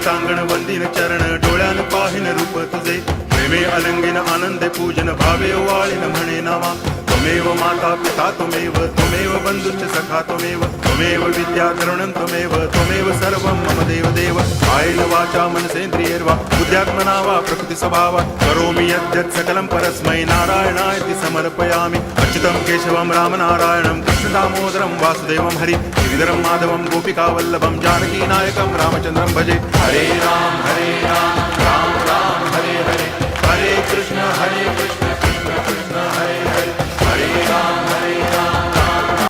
टांगण वंदिन चरण डोळ्यान पाहिन रूप तुझे प्रेमे अलंगिन आनंदे पूजन भावे वाळीन म्हणे नावा त्वमेव माता पिता त्वमेव बंधुश्च सखा त्वमेव विद्या तरुणं त्वमेव सर्वं मम देव देव कायेन वाचा मनसेन्द्रियैर्वा बुद्ध्यात्मना वा प्रकृति स्वभावा करोमि यद्यत् सकलं परस्मै नारायणायति समर्पयामि अच्युतं केशवं रामनारायणं कृष्णदामोदरं वासुदेवं हरि गिरिधरं माधवं गोपिकावल्लभं जानकीनायकं रामचन्द्रं भजे हरे राम राम राम हरे हरे हरे कृष्ण